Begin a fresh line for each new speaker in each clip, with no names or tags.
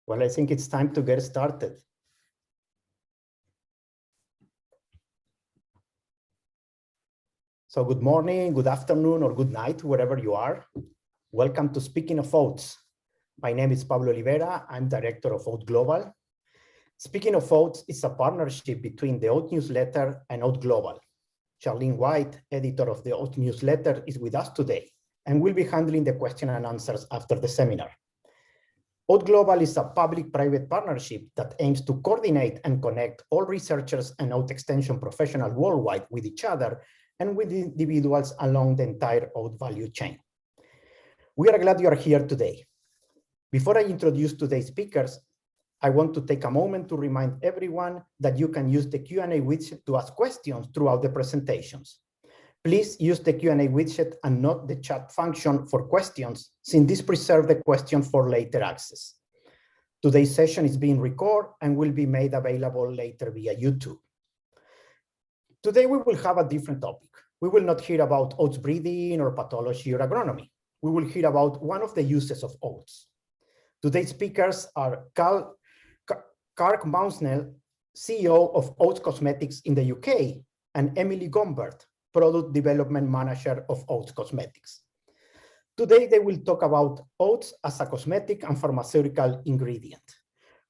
Well, I think it's time to get started. So good morning, good afternoon, or good night, wherever you are. Welcome to Speaking of Oats. My name is Pablo Oliveira. I'm director of Oat Global. Speaking of Oats is a partnership between the Oat Newsletter and Oat Global. Charlene White, editor of the Oat Newsletter, is with us today and will be handling the question and answers after the seminar. Oat Global is a public-private partnership that aims to coordinate and connect all researchers and oat extension professionals worldwide with each other and with individuals along the entire oat value chain. We are glad you are here today. Before I introduce today's speakers, I want to take a moment to remind everyone that you can use the Q&A widget to ask questions throughout the presentations. Please use the Q&A widget and not the chat function for questions, since this preserves the question for later access. Today's session is being recorded and will be made available later via YouTube. Today we will have a different topic. We will not hear about oats breeding or pathology or agronomy. We will hear about one of the uses of oats. Today's speakers are Cark Maunsell, CEO of Oat Cosmetics in the UK, and Emily Gombert, Product Development Manager of Oat Cosmetics. Today, they will talk about oats as a cosmetic and pharmaceutical ingredient.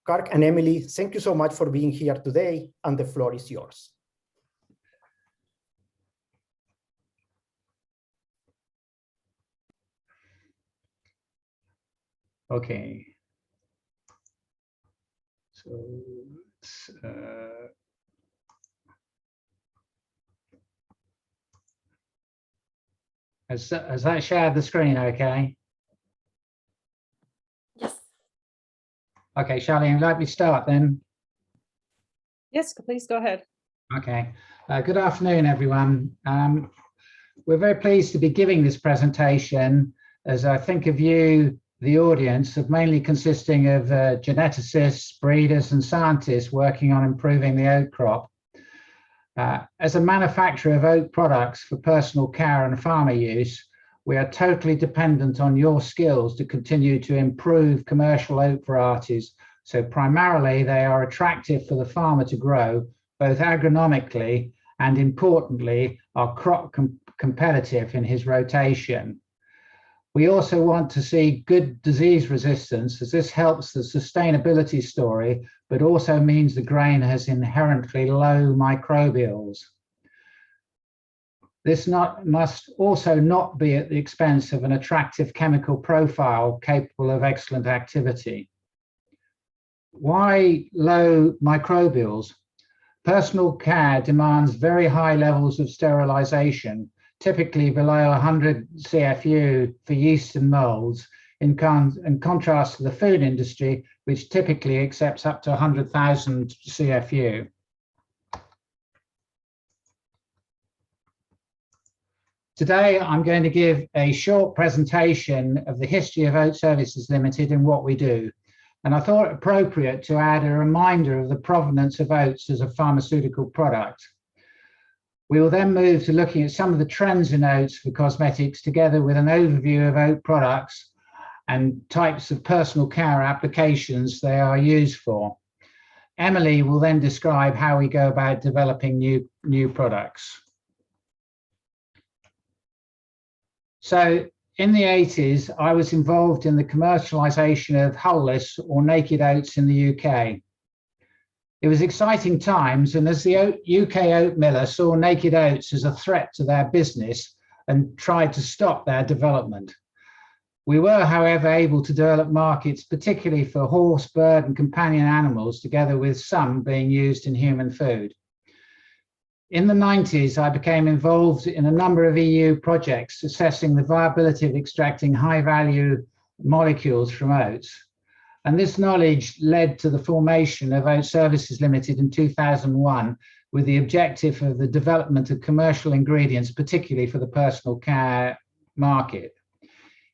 Cark and Emily, thank you so much for being here today, and the floor is yours.
Okay. So has that shared the screen okay?
Yes.
Okay, Charlene, let me start then.
Yes, please go ahead.
Okay. Good afternoon, everyone. We're very pleased to be giving this presentation, as I think of you, the audience, of mainly consisting of geneticists, breeders, and scientists working on improving the oat crop. As a manufacturer of oat products for personal care and farmer use, we are totally dependent on your skills to continue to improve commercial oat varieties. So primarily, they are attractive for the farmer to grow, both agronomically and importantly, are crop competitive in his rotation. We also want to see good disease resistance, as this helps the sustainability story, but also means the grain has inherently low microbials. This must also not be at the expense of an attractive chemical profile capable of excellent activity. Why low microbials? Personal care demands very high levels of sterilization, typically below 100 CFU for yeast and molds, in contrast to the food industry, which typically accepts up to 100,000 CFU. Today, I'm going to give a short presentation of the history of Oat Services Limited and what we do. And I thought it appropriate to add a reminder of the provenance of oats as a pharmaceutical product. We will then move to looking at some of the trends in oats for cosmetics, together with an overview of oat products and types of personal care applications they are used for. Emily will then describe how we go about developing new products. So in the 80s, I was involved in the commercialization of hull-less or naked oats in the UK. It was exciting times, and as the UK oat miller saw naked oats as a threat to their business and tried to stop their development. We were, however, able to develop markets, particularly for horse, bird, and companion animals, together with some being used in human food. In the 90s, I became involved in a number of EU projects assessing the viability of extracting high-value molecules from oats. And this knowledge led to the formation of Oat Services Limited in 2001, with the objective of the development of commercial ingredients, particularly for the personal care market.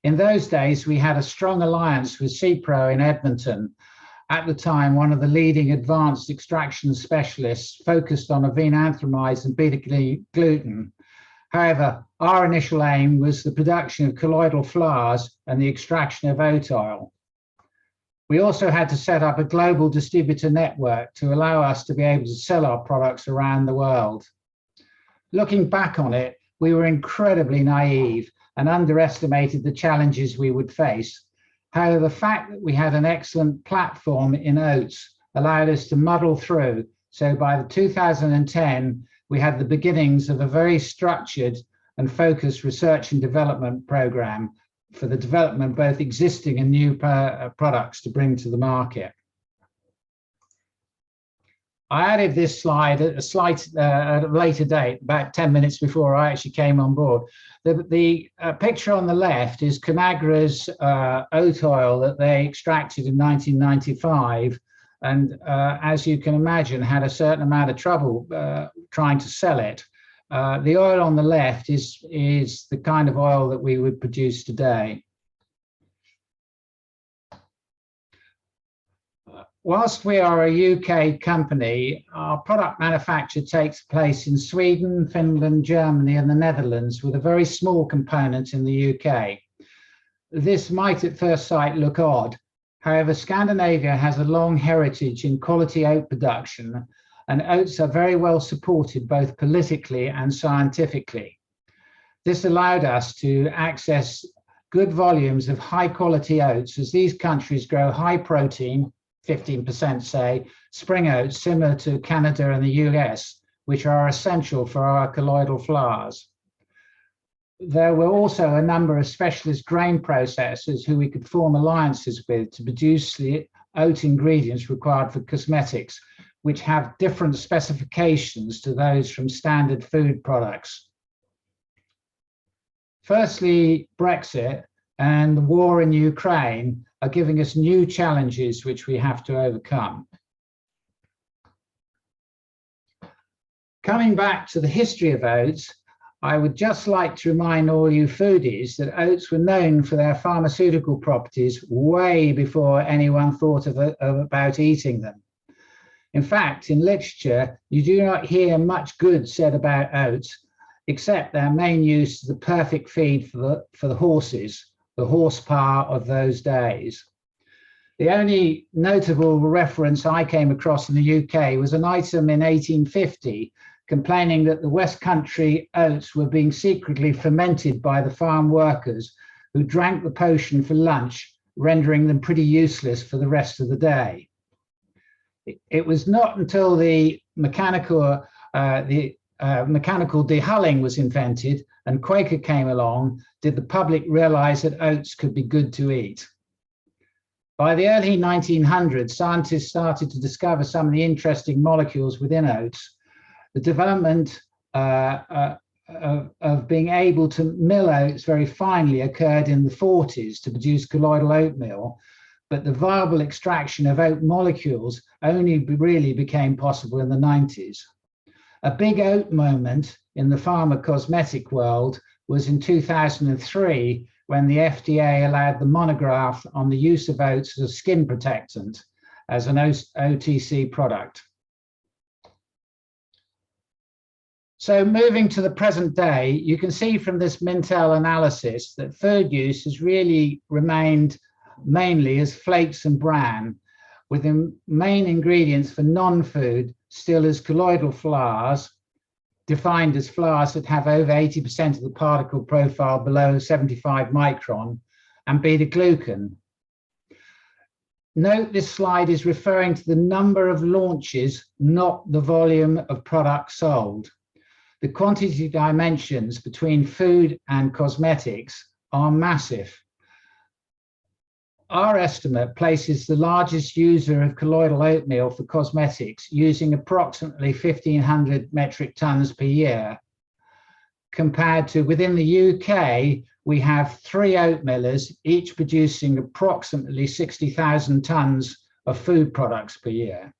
In those days, we had a strong alliance with CPRO in Edmonton, at the time one of the leading advanced extraction specialists focused on avenanthramides and beta-gluten. However, our initial aim was the production of colloidal flours and the extraction of oat oil. We also had to set up a global distributor network to allow us to be able to sell our products around the world. Looking back on it, we were incredibly naive and underestimated the challenges we would face. However, the fact that we had an excellent platform in oats allowed us to muddle through. So by 2010, we had the beginnings of a very structured and focused research and development program for the development of both existing and new products to bring to the market. I added this slide at a later date, about 10 minutes before I actually came on board. The picture on the left is Conagra's oat oil that they extracted in 1995, and as you can imagine, had a certain amount of trouble trying to sell it. The oil on the left is the kind of oil that we would produce today. Whilst we are a UK company, our product manufacture takes place in Sweden, Finland, Germany, and the Netherlands, with a very small component in the UK. This might at first sight look odd. However, Scandinavia has a long heritage in quality oat production, and oats are very well supported both politically and scientifically. This allowed us to access good volumes of high quality oats as these countries grow high protein, 15% say, spring oats similar to Canada and the US, which are essential for our colloidal flours. There were also a number of specialist grain processors who we could form alliances with to produce the oat ingredients required for cosmetics, which have different specifications to those from standard food products. Firstly, Brexit and the war in Ukraine are giving us new challenges which we have to overcome. Coming back to the history of oats, I would just like to remind all you foodies that oats were known for their pharmaceutical properties way before anyone thought about eating them. In fact, in literature, you do not hear much good said about oats, except their main use is the perfect feed for the horses, the horsepower of those days. The only notable reference I came across in the UK was an item in 1850 complaining that the West Country oats were being secretly fermented by the farm workers who drank the potion for lunch, rendering them pretty useless for the rest of the day. It was not until the mechanical dehulling was invented and Quaker came along did the public realize that oats could be good to eat. By the early 1900s, scientists started to discover some of the interesting molecules within oats. The development of being able to mill oats very finely occurred in the 40s to produce colloidal oatmeal, but the viable extraction of oat molecules only really became possible in the 90s. A big oat moment in the pharma cosmetic world was in 2003 when the FDA allowed the monograph on the use of oats as a skin protectant as an OTC product. So moving to the present day, you can see from this Mintel analysis that food use has really remained mainly as flakes and bran, with the main ingredients for non-food still as colloidal flours, defined as flours that have over 80% of the particle profile below 75 micron, and beta-glucan. Note this slide is referring to the number of launches, not the volume of products sold. The quantity dimensions between food and cosmetics are massive. Our estimate places the largest user of colloidal oatmeal for cosmetics using approximately 1,500 metric tons per year, compared to within the UK, we have 3 oat millers, each producing approximately 60,000 tons of food products per year.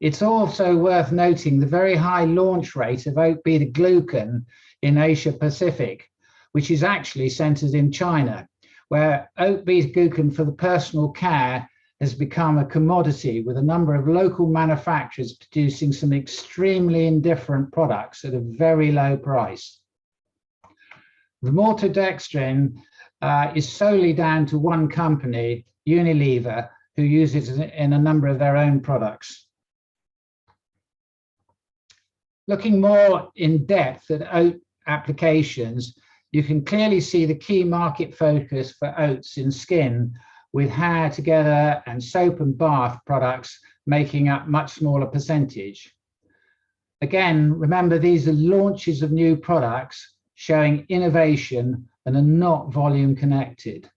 It's also worth noting the very high launch rate of oat beta-glucan in Asia Pacific, which is actually centered in China, where oat beta-glucan for the personal care has become a commodity with a number of local manufacturers producing some extremely indifferent products at a very low price. The maltodextrin is solely down to one company Unilever, who use it in a number of their own products. Looking more in depth at oat applications, you can clearly see the key market focus for oats in skin, with hair together and soap and bath products making up much smaller percentage. Again, remember, these are launches of new products showing innovation and are not volume connected.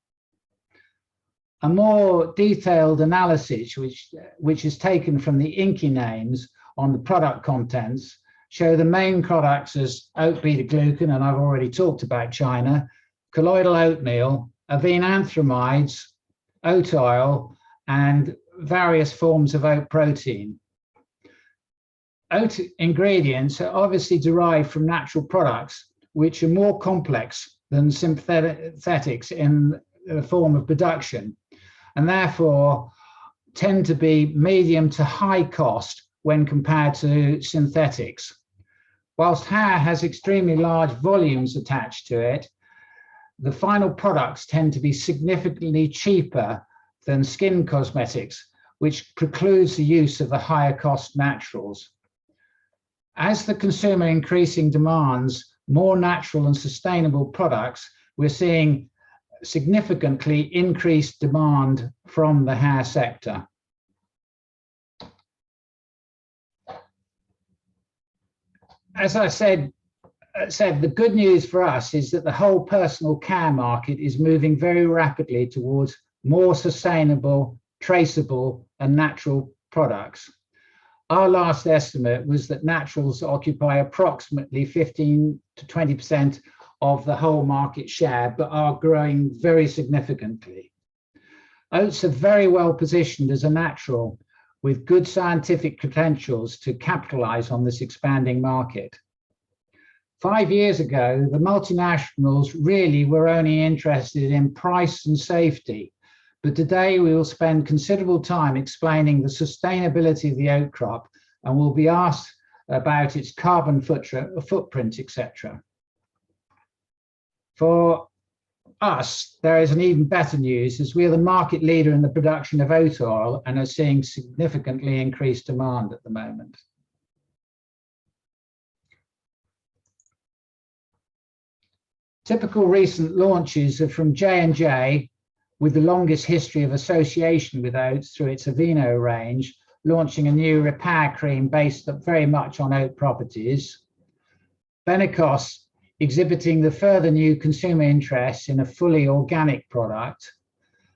A more detailed analysis, which is taken from the INCI names on the product contents, show the main products as oat beta-glucan, and I've already talked about China, colloidal oatmeal, avenanthramides, oat oil, and various forms of oat protein. Oat ingredients are obviously derived from natural products, which are more complex than synthetics in the form of production, and therefore tend to be medium to high cost when compared to synthetics. Whilst hair has extremely large volumes attached to it, the final products tend to be significantly cheaper than skin cosmetics, which precludes the use of the higher cost naturals. As the consumer increasing demands more natural and sustainable products, we're seeing significantly increased demand from the hair sector. As I said, the good news for us is that the whole personal care market is moving very rapidly towards more sustainable, traceable, and natural products. Our last estimate was that naturals occupy approximately 15 to 20% of the whole market share, but are growing very significantly. Oats are very well positioned as a natural with good scientific credentials to capitalize on this expanding market. 5 years ago, the multinationals really were only interested in price and safety, but today we will spend considerable time explaining the sustainability of the oat crop, and will be asked about its carbon footprint, etc. For us, there is an even better news, as we are the market leader in the production of oat oil and are seeing significantly increased demand at the moment. Typical recent launches are from J&J, with the longest history of association with oats through its Aveeno range, launching a new repair cream based very much on oat properties. Benecos exhibiting the further new consumer interest in a fully organic product,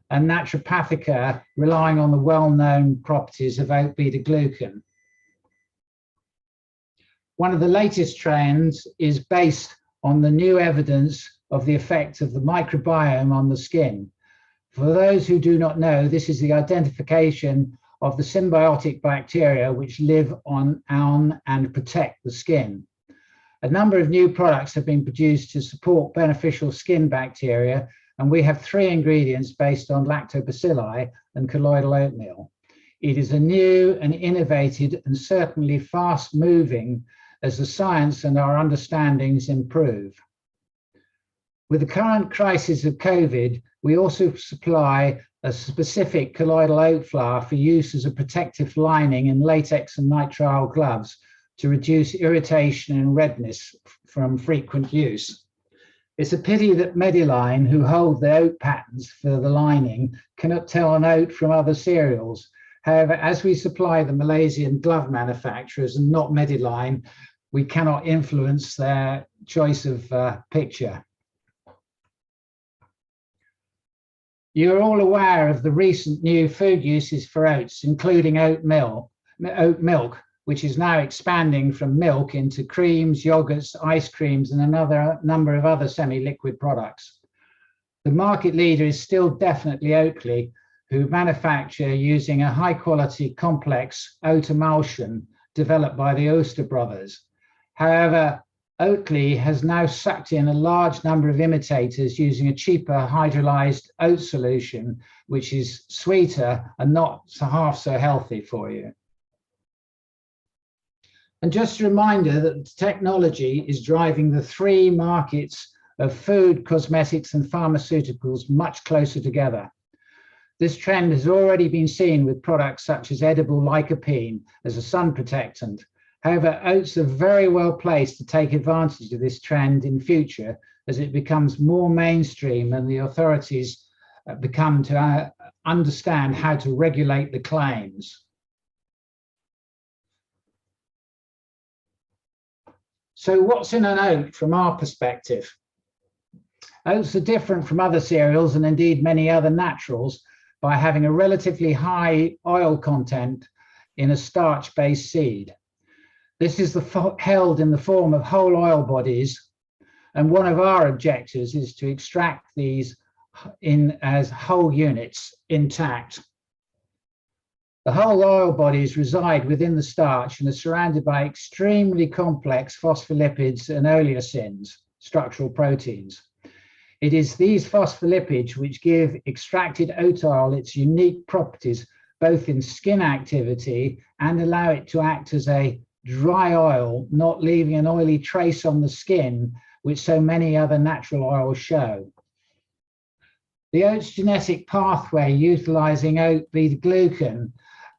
and Naturopathica relying on the well-known properties of oat beta-glucan. One of the latest trends is based on the new evidence of the effect of the microbiome on the skin. For those who do not know, this is the identification of the symbiotic bacteria which live on and protect the skin. A number of new products have been produced to support beneficial skin bacteria, and we have 3 ingredients based on lactobacilli and colloidal oatmeal. It is a new and innovative and certainly fast moving as the science and our understandings improve. With the current crisis of COVID, we also supply a specific colloidal oat flour for use as a protective lining in latex and nitrile gloves to reduce irritation and redness from frequent use. It's a pity that Mediline, who hold the oat patents for the lining, cannot tell an oat from other cereals. However, as we supply the Malaysian glove manufacturers and not Mediline, we cannot influence their choice of picture. You're all aware of the recent new food uses for oats, including oat milk, which is now expanding from milk into creams, yogurts, ice creams, and another number of other semi-liquid products. The market leader is still definitely Oatly, who manufacture using a high-quality complex oat emulsion developed by the Oster brothers. However, Oatly has now sucked in a large number of imitators using a cheaper hydrolyzed oat solution, which is sweeter and not half so healthy for you. And just a reminder that technology is driving the 3 markets of food, cosmetics, and pharmaceuticals much closer together. This trend has already been seen with products such as edible lycopene as a sun protectant. However, oats are very well placed to take advantage of this trend in future as it becomes more mainstream and the authorities become to understand how to regulate the claims. So what's in an oat from our perspective? Oats are different from other cereals and indeed many other naturals by having a relatively high oil content in a starch-based seed. This is held in the form of whole oil bodies, and one of our objectives is to extract these in as whole units intact. The whole oil bodies reside within the starch and are surrounded by extremely complex phospholipids and oleosins, structural proteins. It is these phospholipids which give extracted oat oil its unique properties, both in skin activity and allow it to act as a dry oil, not leaving an oily trace on the skin, which so many other natural oils show. The oats genetic pathway utilizing oat beta-glucan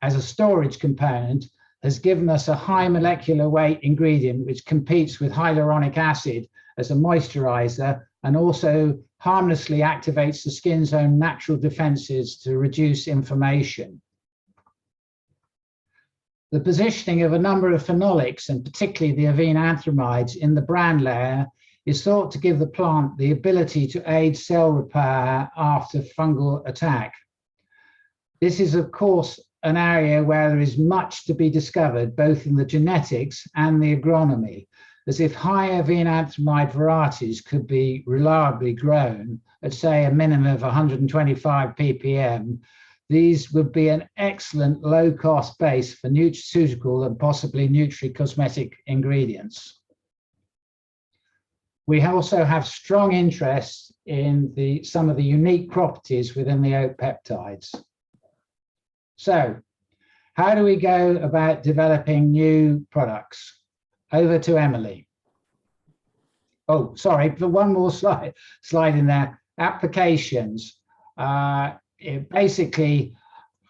as a storage component has given us a high molecular weight ingredient which competes with hyaluronic acid as a moisturizer and also harmlessly activates the skin's own natural defenses to reduce inflammation. The positioning of a number of phenolics, and particularly the avenanthramides in the bran layer, is thought to give the plant the ability to aid cell repair after fungal attack. This is, of course, an area where there is much to be discovered, both in the genetics and the agronomy, as if high avenanthamide varieties could be reliably grown at, say, a minimum of 125 ppm, these would be an excellent low-cost base for nutraceutical and possibly nutri-cosmetic ingredients. We also have strong interest in some of the unique properties within the oat peptides. So, how do we go about developing new products? Over to Emily. Oh, sorry, for one more slide in there. Applications. Basically,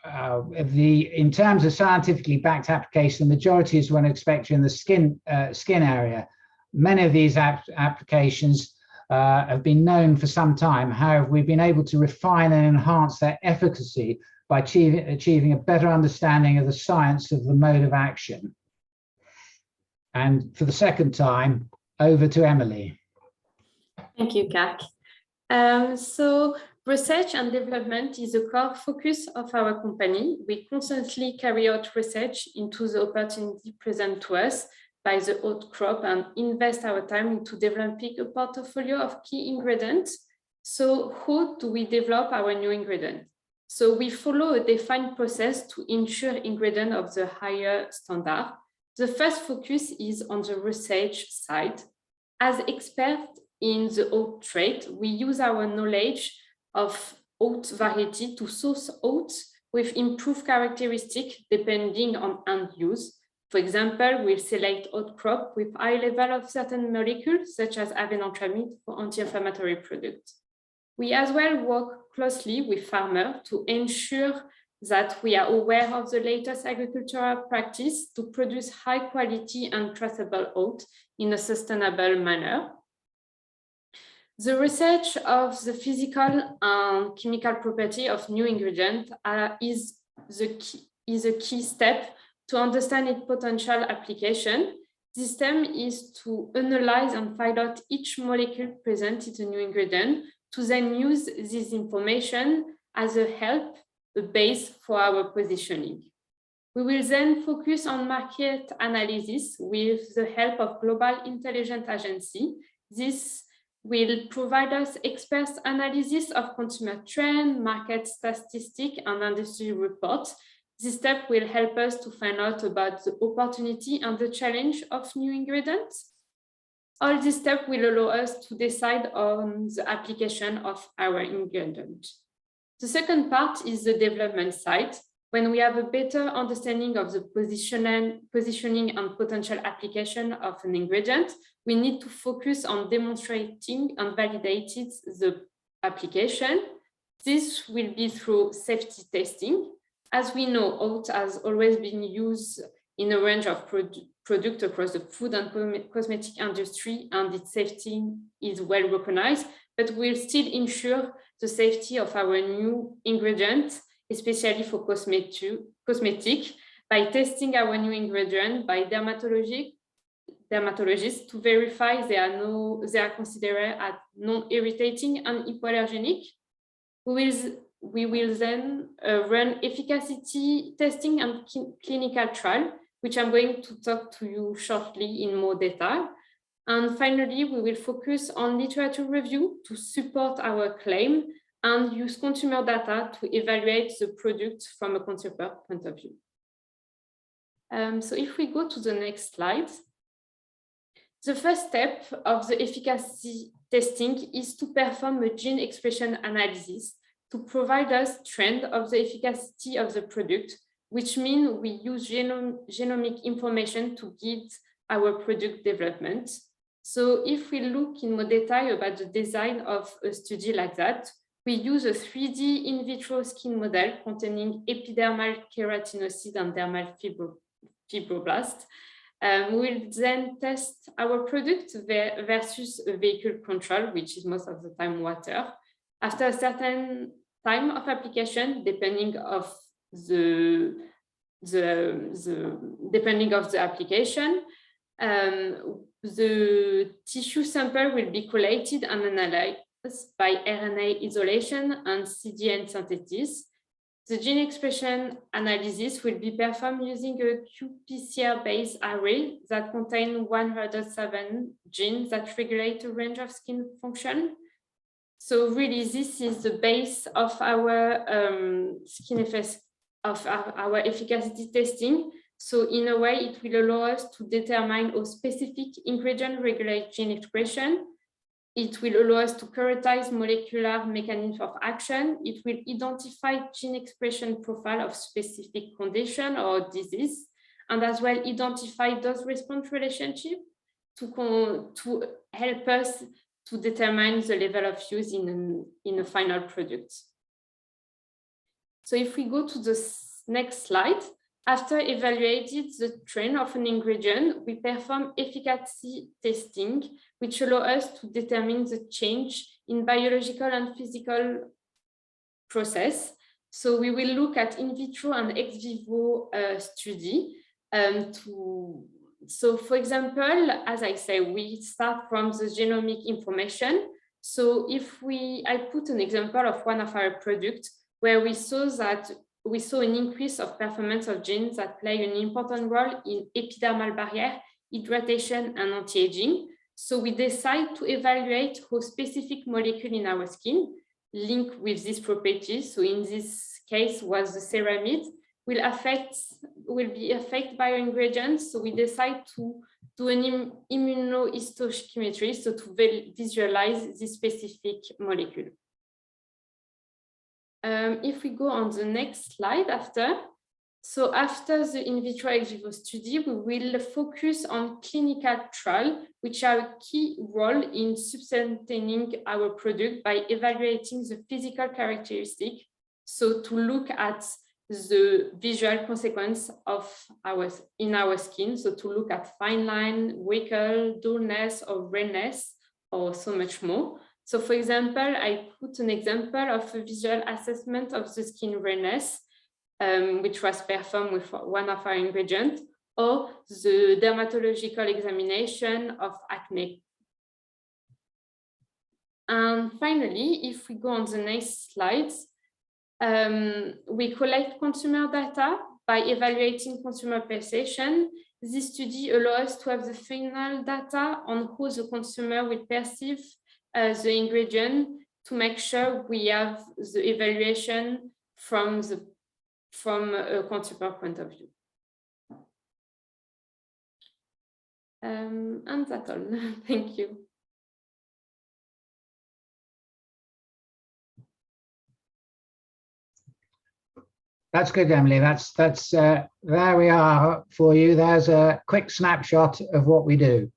in terms of scientifically backed application, the majority is one expected in the skin area. Many of these applications have been known for some time. However, we've been able to refine and enhance their efficacy by achieving a better understanding of the science of the mode of action. And for the second time, over to Emily.
Thank you, Cark. So research and development is a core focus of our company. We constantly carry out research into the opportunity present to us by the oat crop and invest our time into developing a portfolio of key ingredients. So how do we develop our new ingredient? So we follow a defined process to ensure ingredient of the higher standard. The first focus is on the research side. As experts in the oat trade, we use our knowledge of oat variety to source oats with improved characteristics depending on end use. For example, we'll select oat crop with high level of certain molecules, such as avenantramide for anti-inflammatory products. We as well work closely with farmers to ensure that we are aware of the latest agricultural practice to produce high quality and traceable oat in a sustainable manner. The research of the physical and chemical property of new ingredient is a key step to understand its potential application. This step is to analyze and find out each molecule present in the new ingredient, to then use this information as a base for our positioning. We will then focus on market analysis with the help of Global Intelligence Agency. This will provide us expert analysis of consumer trend, market statistics, and industry reports. This step will help us to find out about the opportunity and the challenge of new ingredients. All this step will allow us to decide on the application of our ingredient. The second part is the development side. When we have a better understanding of the positioning and potential application of an ingredient, we need to focus on demonstrating and validating the application. This will be through safety testing. As we know, oat has always been used in a range of products across the food and cosmetic industry, and its safety is well recognized, but we'll still ensure the safety of our new ingredient, especially for cosmetic, by testing our new ingredient by dermatologists to verify they are considered as non-irritating and hypoallergenic. We will then run efficacy testing and clinical trial, which I'm going to talk to you shortly in more detail. And finally, we will focus on literature review to support our claim and use consumer data to evaluate the product from a consumer point of view. So if we go to the next slide, the first step of the efficacy testing is to perform a gene expression analysis to provide us trend of the efficacy of the product, which means we use genomic information to guide our product development. So if we look in more detail about the design of a study like that, we use a 3D in vitro skin model containing epidermal keratinocyte and dermal fibroblast. We will then test our product versus a vehicle control, which is most of the time water. After a certain time of application, depending of the application, the tissue sample will be collated and analyzed by RNA isolation and CDN synthesis. The gene expression analysis will be performed using a qPCR-based array that contains 107 genes that regulate a range of skin function. So really, this is the base of our our efficacy testing. So in a way, it will allow us to determine a specific ingredient regulate gene expression. It will allow us to characterize molecular mechanisms of action. It will identify gene expression profile of specific condition or disease, and as well identify dose-response relationship to help us to determine the level of use in a final product. So if we go to the next slide, after evaluating the trend of an ingredient, we perform efficacy testing, which allow us to determine the change in biological and physical process. So we will look at in vitro and ex vivo study. So for example, as I say, we start from the genomic information. So if I put an example of one of our products where we saw an increase of performance of genes that play an important role in epidermal barrier, hydration, and anti-aging. So we decide to evaluate how specific molecule in our skin link with these properties. So in this case was the ceramide will be affected by ingredients. So we decide to do an immunohistochemistry, so to visualize this specific molecule. If we go on the next slide after the in vitro ex vivo study, we will focus on clinical trial, which are a key role in substantiating our product by evaluating the physical characteristic. So to look at the visual consequence of our skin. So to look at fine line, wrinkle, dullness, or redness, or so much more. So for example, I put an example of a visual assessment of the skin redness, which was performed with one of our ingredients, or the dermatological examination of acne. And finally, if we go on the next slides, we collect consumer data by evaluating consumer perception. This study allows us to have the final data on how the consumer will perceive the ingredient to make sure we have the evaluation from a consumer point of view. And that's all. Thank you.
That's good, Emily. That's there we are for you. There's a quick snapshot of what we do.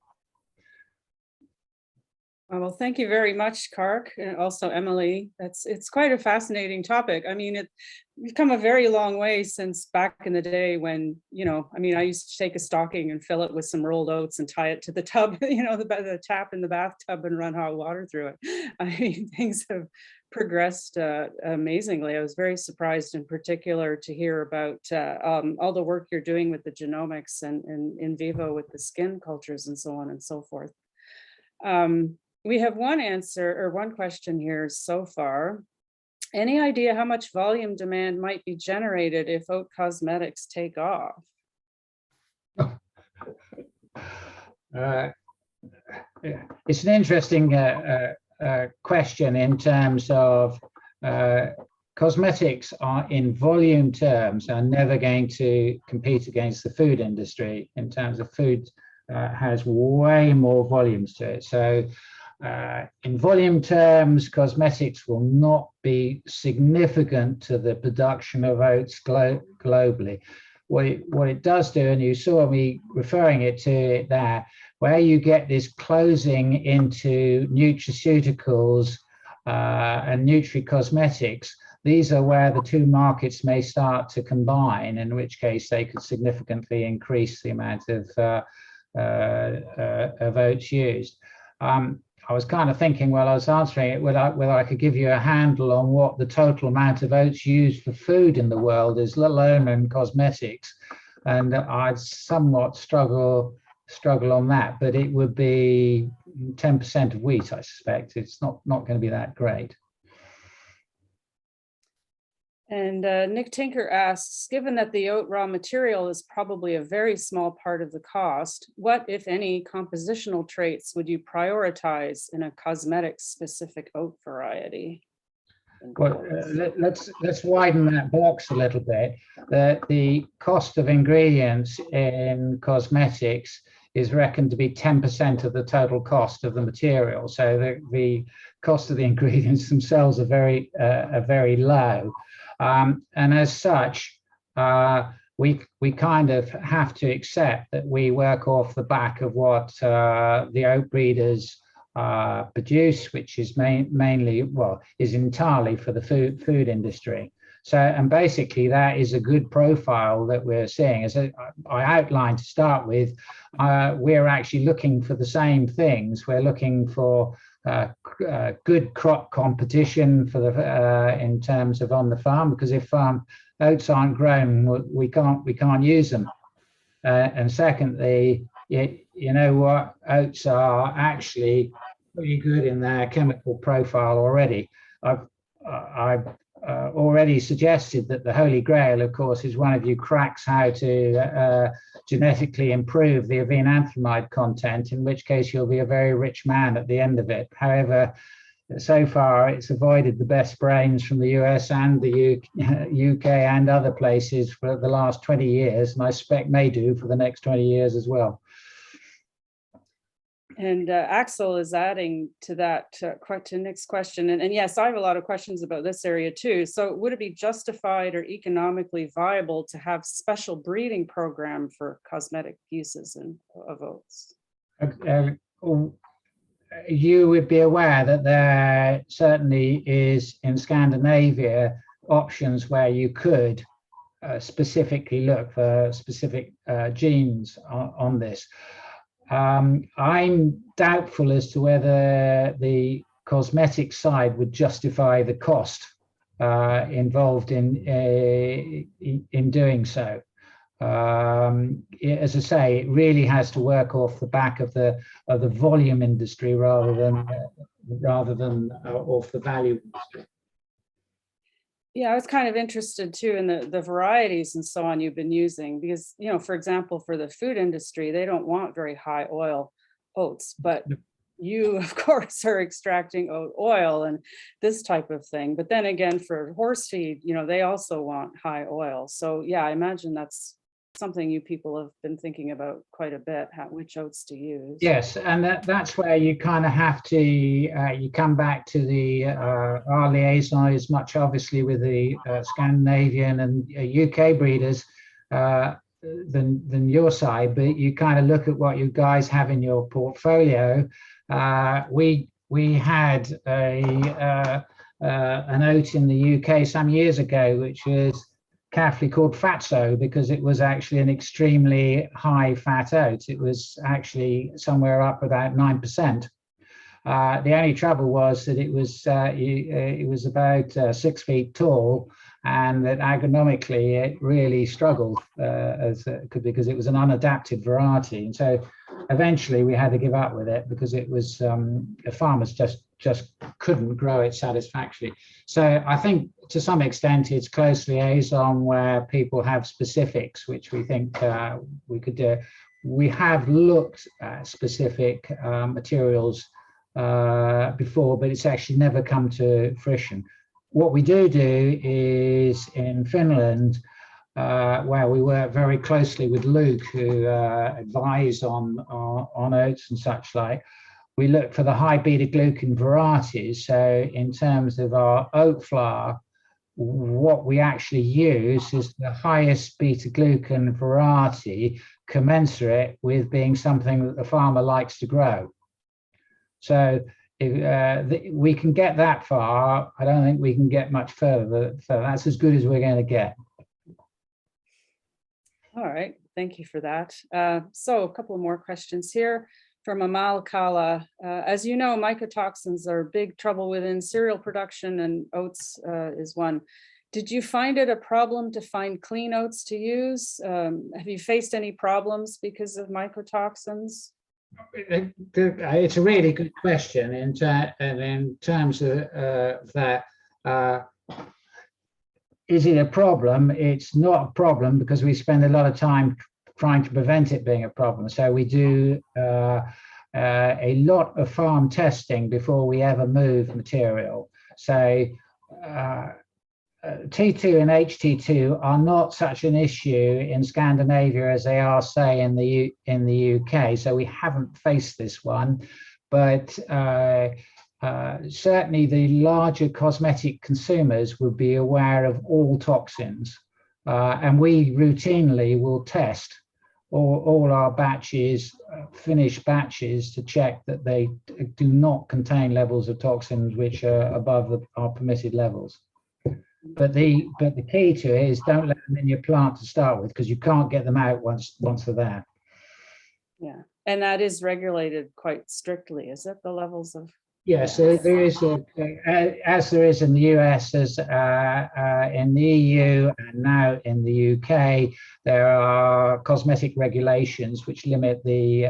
Well, thank you very much, Cark, and also Emily. It's quite a fascinating topic. I mean, we've come a very long way since back in the day when, I used to take a stocking and fill it with some rolled oats and tie it to the tub, the tap in the bathtub and run hot water through it. I mean, things have progressed amazingly. I was very surprised in particular to hear about all the work you're doing with the genomics and in vivo with the skin cultures and so on and so forth. We have one question here so far. Any idea how much volume demand might be generated if Oat Cosmetics take off?
It's an interesting question in terms of cosmetics are in volume terms are never going to compete against the food industry. In terms of food has way more volumes to it. So in volume terms, cosmetics will not be significant to the production of oats globally. What it does do, and you saw me referring it to it there, where you get this closing into nutraceuticals and nutri-cosmetics, these are where the two markets may start to combine, in which case they could significantly increase the amount of oats used. I was kind of thinking while I was answering it, whether I could give you a handle on what the total amount of oats used for food in the world is, let alone in cosmetics. And I'd somewhat struggle on that, but it would be 10% of wheat, I suspect. It's not going to be that great.
And Nick Tinker asks, given that the oat raw material is probably a very small part of the cost, what, if any, compositional traits would you prioritize in a cosmetic-specific oat variety?
Well, let's widen that box a little bit. The cost of ingredients in cosmetics is reckoned to be 10% of the total cost of the material. So the cost of the ingredients themselves are very low. And as such, we kind of have to accept that we work off the back of what the oat breeders produce, which is is entirely for the food industry. So, and basically that is a good profile that we're seeing. As I outlined to start with, we're actually looking for the same things. We're looking for good crop competition for the in terms of on the farm, because if oats aren't grown, we can't use them. And secondly, you know what, oats are actually pretty good in their chemical profile already. I've already suggested that the Holy Grail, of course, is one of you cracks how to genetically improve the avenanthamide content, in which case you'll be a very rich man at the end of it. However, so far it's avoided the best brains from the US and the UK and other places for the last 20 years, and I suspect may do for the next 20 years as well.
And Axel is adding to that to Nick's question. And yes, I have a lot of questions about this area too. So would it be justified or economically viable to have special breeding program for cosmetic uses of oats?
You would be aware that there certainly is in Scandinavia options where you could specifically look for specific genes on this. I'm doubtful as to whether the cosmetic side would justify the cost involved in doing so. As I say, it really has to work off the back of the volume industry rather than off the value industry.
Yeah, I was kind of interested too in the varieties and so on you've been using, because, you know, for example, for the food industry, they don't want very high oil oats, but you, of course, are extracting oat oil and this type of thing. But then again, for horse feed, you know, they also want high oil. So yeah, I imagine that's something you people have been thinking about quite a bit, which oats to use.
Yes, and that's where you kind of have to, you come back to the, our liaison is much obviously with the Scandinavian and UK breeders than your side, but you kind of look at what you guys have in your portfolio. We we had an oat in the UK some years ago, which was carefully called Fatso because it was actually an extremely high fat oat. It was actually somewhere up about 9%. The only trouble was that it was about 6 feet tall, and that agronomically it really struggled because it was an unadapted variety. And so eventually we had to give up with it because it was the farmers just couldn't grow it satisfactorily. So I think to some extent it's close liaison where people have specifics, which we think we could do. We have looked at specific materials before, but it's actually never come to fruition. What we do is in Finland, where we work very closely with Luke, who advise on oats and such like. We look for the high beta glucan varieties. So in terms of our oat flour, what we actually use is the highest beta glucan variety commensurate with being something that the farmer likes to grow. So if we can get that far, I don't think we can get much further. So that's as good as we're going to get.
All right, thank you for that. So a couple more questions here from Amal Kala. As you know, mycotoxins are big trouble within cereal production, and oats is one. Did you find it a problem to find clean oats to use? Have you faced any problems because of mycotoxins?
It's a really good question in terms of that. Is it a problem? It's not a problem because we spend a lot of time trying to prevent it being a problem. So we do a lot of farm testing before we ever move material. So T2 and HT2 are not such an issue in Scandinavia as they are, say, in the UK. So we haven't faced this one, but certainly the larger cosmetic consumers would be aware of all toxins, and we routinely will test all our batches, finished batches, to check that they do not contain levels of toxins which are above our permitted levels. But the key to it is don't let them in your plant to start with, because you can't get them out once they're there.
Yeah, and that is regulated quite strictly, is it, the levels of?
Yes, there is, as there is in the US, as in the EU, and now in the UK, there are cosmetic regulations which limit the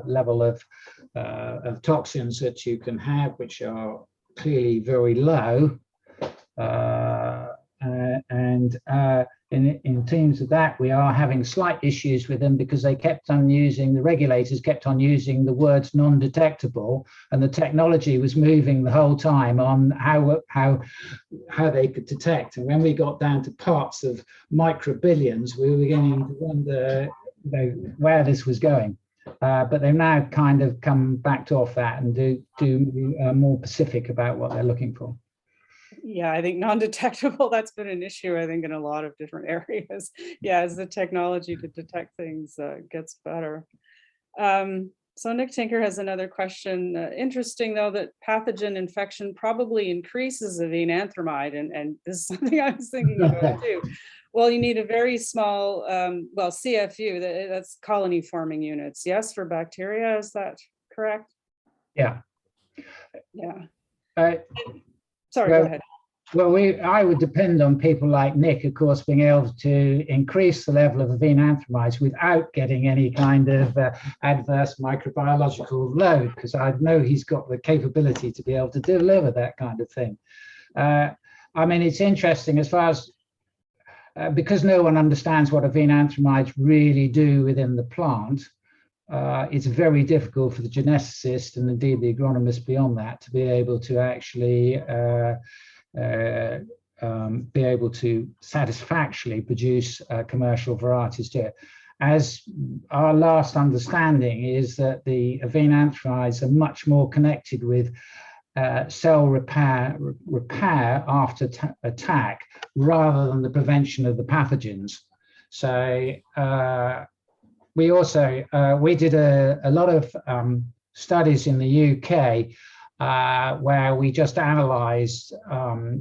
level of toxins that you can have, which are clearly very low. In terms of that, we are having slight issues with them because they the regulators kept on using the words non-detectable, and the technology was moving the whole time on how they could detect. And when we got down to parts of microbillions, we were beginning to wonder where this was going. But they've now kind of come back off that and do more specific about what they're looking for.
Yeah, I think non-detectable, that's been an issue, I think, in a lot of different areas. Yeah, as the technology to detect things gets better. So Nick Tinker has another question. Interesting, though, that pathogen infection probably increases the enanthromide, and this is something I was thinking about too. Well, you need a very small, well, CFU, that's colony forming units, yes, for bacteria, is that correct?
Yeah.
Yeah.
Sorry,
go ahead.
Well, I would depend on people like Nick, of course, being able to increase the level of enanthromides without getting any kind of adverse microbiological load, because I know he's got the capability to be able to deliver that kind of thing. I mean, it's interesting as far as, because no one understands what enanthromides really do within the plant, it's very difficult for the geneticist and indeed the agronomist beyond that to be able to actually be able to satisfactorily produce commercial varieties to it. As our last understanding is that the enanthromides are much more connected with cell repair after attack rather than the prevention of the pathogens. So we also we did a lot of studies in the UK where we just analysed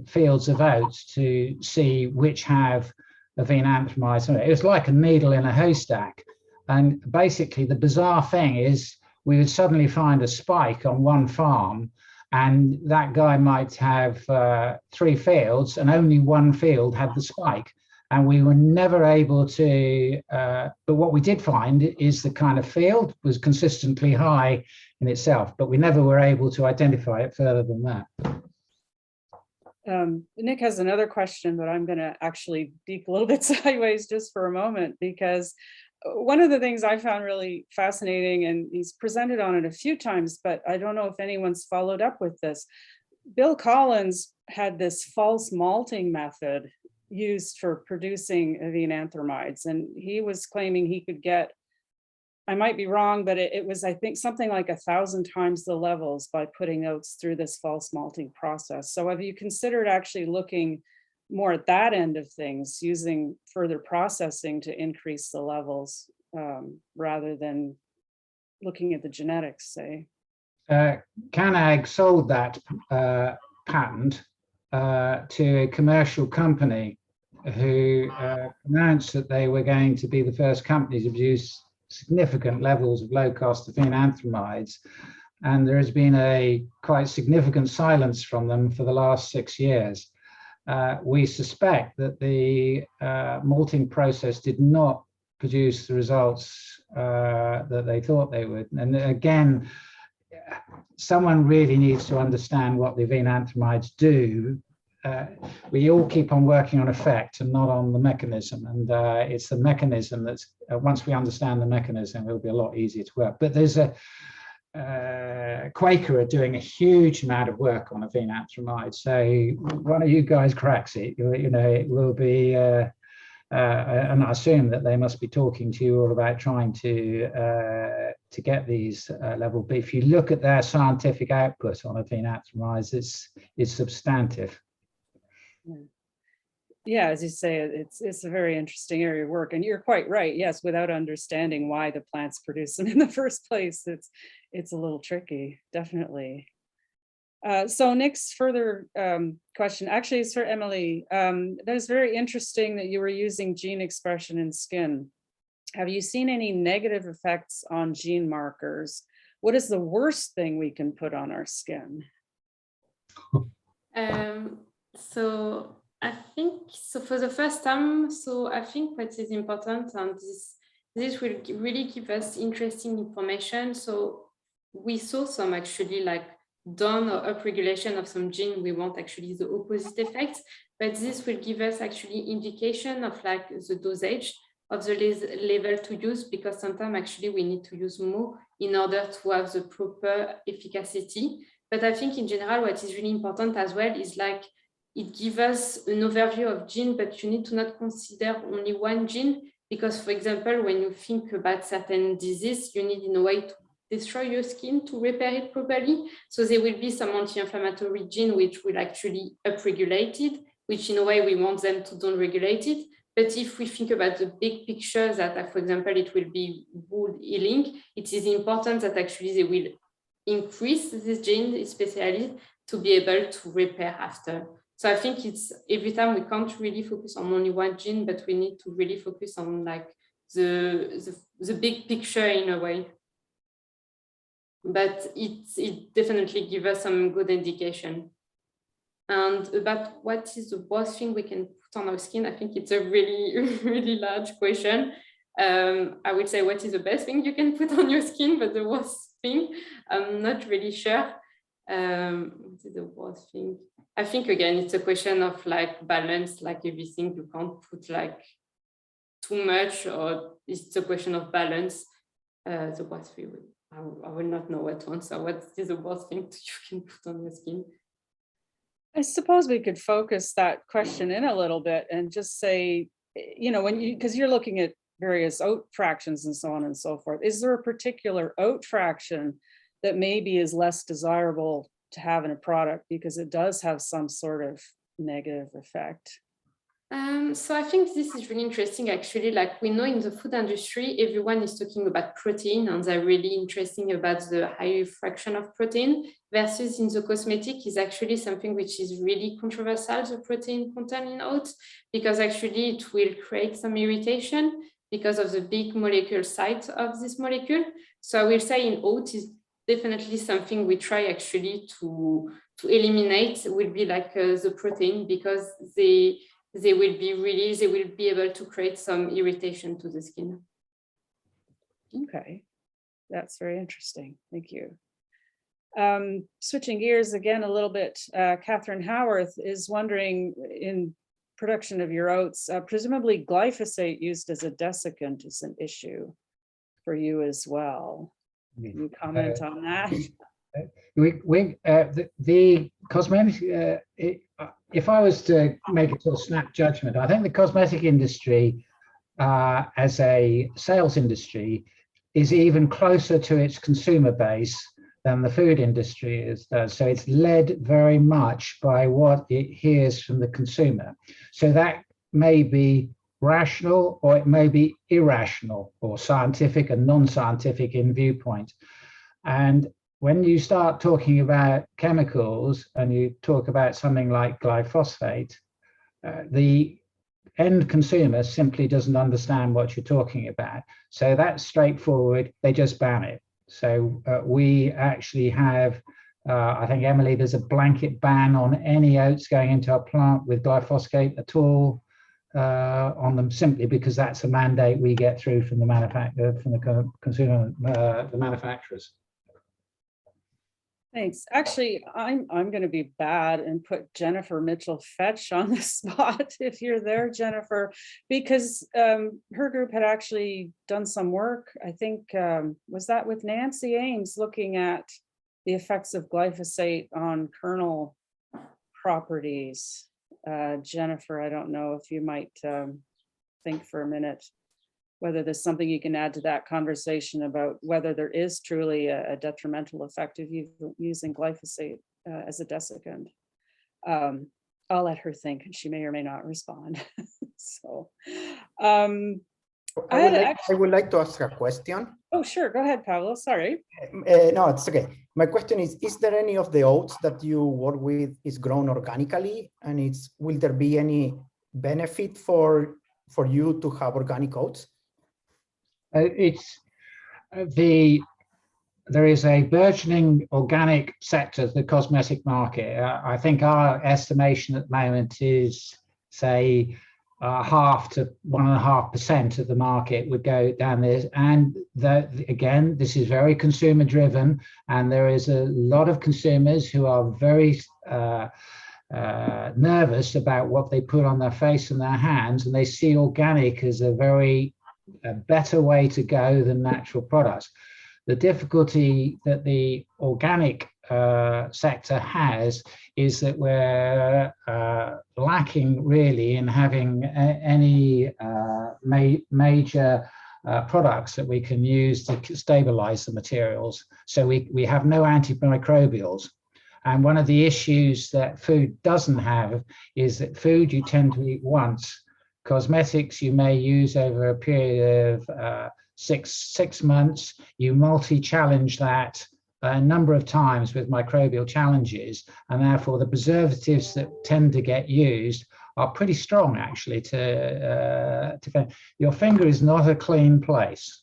fields of oats to see which have avenanthramides. It was like a needle in a haystack. And basically, the bizarre thing is we would suddenly find a spike on one farm, and that guy might have 3 fields, and only one field had the spike. And we were never able to, but what we did find is the kind of field was consistently high in itself, but we never were able to identify it further than that.
Nick has another question, but I'm going to actually deep a little bit sideways just for a moment, because one of the things I found really fascinating, and he's presented on it a few times, but I don't know if anyone's followed up with this. Bill Collins had this false malting method used for producing avenanthramides, and he was claiming he could get, I might be wrong, but it was, I think, something like 1,000 times the levels by putting oats through this false malting process. So have you considered actually looking more at that end of things, using further processing to increase the levels, rather than looking at the genetics, say?
Canag sold that patent to a commercial company who announced that they were going to be the first company to produce significant levels of low-cost avenanthramides, and there has been a quite significant silence from them for the last 6 years. We suspect that the malting process did not produce the results that they thought they would. And again, someone really needs to understand what the avenanthramides do. We all keep on working on effect and not on the mechanism. And it's the mechanism that's, once we understand the mechanism, it'll be a lot easier to work. But there's a Quaker are doing a huge amount of work on avenanthramides. So one of you guys cracks it, you know, it will be, and I assume that they must be talking to you all about trying to get these level. But if you look at their scientific output on avenanthramides, it's substantive.
Yeah, as you say, it's a very interesting area of work, and you're quite right. Yes, without understanding why the plants produce them in the first place, it's a little tricky, definitely. So Nick's further question actually is for Emily. That is very interesting that you were using gene expression in skin. Have you seen any negative effects on gene markers? What is the worst thing we can put on our skin?
So I think, so for the first time, so I think what is important, and this will really give us interesting information. So we saw some actually like down or upregulation of some gene. We want actually the opposite effect, but this will give us actually indication of like the dosage of the level to use, because sometimes actually we need to use more in order to have the proper efficacy. But I think in general, what is really important as well is like, it gives us an overview of gene, but you need to not consider only one gene, because for example, when you think about certain disease, you need in a way to destroy your skin to repair it properly. So there will be some anti-inflammatory gene which will actually upregulate it, which in a way we want them to down-regulate it. But if we think about the big picture that, for example, it will be wound healing, it is important that actually they will increase this gene, especially to be able to repair after. So I think it's every time we can't really focus on only one gene, but we need to really focus on like the big picture in a way. But it definitely gives us some good indication. And about what is the worst thing we can put on our skin, I think it's a really, really large question. I would say what is the best thing you can put on your skin, but the worst thing, I'm not really sure. What is the worst thing? I think again, it's a question of like balance, like everything, you can't put like too much, or it's a question of balance. The worst thing, I will not know what to answer. What is the worst thing you can put on your skin?
I suppose we could focus that question in a little bit and just say, you know, because you're looking at various oat fractions and so on and so forth. Is there a particular oat fraction that maybe is less desirable to have in a product because it does have some sort of negative effect?
So I think this is really interesting, actually. Like, we know in the food industry, everyone is talking about protein, and they're really interesting about the high fraction of protein, versus in the cosmetic is actually something which is really controversial, the protein content in oats, because actually it will create some irritation because of the big molecule size of this molecule. So I will say in oats is definitely something we try actually to eliminate, will be like the protein, because they will be able to create some irritation to the skin.
Okay, that's very interesting. Thank you. Switching gears again a little bit, Catherine Howarth is wondering, in production of your oats, presumably glyphosate used as a desiccant is an issue for you as well. Can you comment on that?
The cosmetic, if I was to make a sort of snap judgment, I think the cosmetic industry as a sales industry is even closer to its consumer base than the food industry is. So it's led very much by what it hears from the consumer. So that may be rational, or it may be irrational, or scientific and non-scientific in viewpoint. And when you start talking about chemicals and you talk about something like glyphosate, the end consumer simply doesn't understand what you're talking about. So that's straightforward. They just ban it. So we actually have, I think, Emily, there's a blanket ban on any oats going into our plant with glyphosate at all on them, simply because that's a mandate we get through from the consumer, the manufacturers.
Thanks. Actually, I'm going to be bad and put Jennifer Mitchell-Fetch on the spot if you're there, Jennifer, because her group had actually done some work. I think, was that with Nancy Ames, looking at the effects of glyphosate on kernel properties. Jennifer, I don't know if you might think for a minute whether there's something you can add to that conversation about whether there is truly a detrimental effect of using glyphosate as a desiccant. I'll let her think, and she may or may not respond. So
I would like to ask a question.
Oh, sure. Go ahead, Pablo. Sorry.
No, it's okay. My question is there any of the oats that you work with is grown organically, and will there be any benefit for you to have organic oats?
There is a burgeoning organic sector, the cosmetic market. I think our estimation at the moment is, say, 0.5 to 1.5% of the market would go down this. And again, this is very consumer driven, and there is a lot of consumers who are very nervous about what they put on their face and their hands, and they see organic as a better way to go than natural products. The difficulty that the organic sector has is that we're lacking really in having any major products that we can use to stabilize the materials. So we have no antimicrobials. And one of the issues that food doesn't have is that food you tend to eat once. Cosmetics you may use over a period of 6 months. You multi-challenge that a number of times with microbial challenges, and therefore the preservatives that tend to get used are pretty strong, actually. Your finger is not a clean place.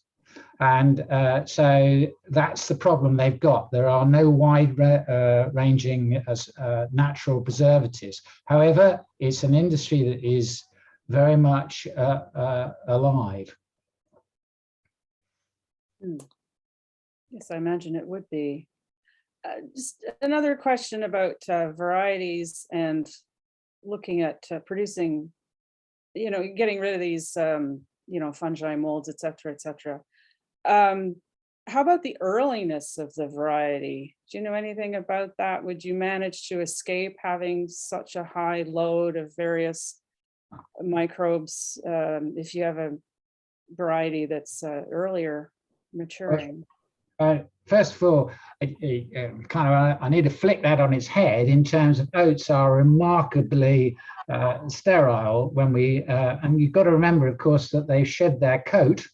And so that's the problem they've got. There are no wide-ranging natural preservatives. However, it's an industry that is very much alive.
Yes, I imagine it would be. Just another question about varieties and looking at producing, getting rid of these, fungi, molds, et cetera, et cetera. How about the earliness of the variety? Do you know anything about that? Would you manage to escape having such a high load of various microbes if you have a variety that's earlier maturing?
first of all, I need to flick that on its head in terms of oats are remarkably sterile when we, and you've got to remember, of course, that they shed their coat,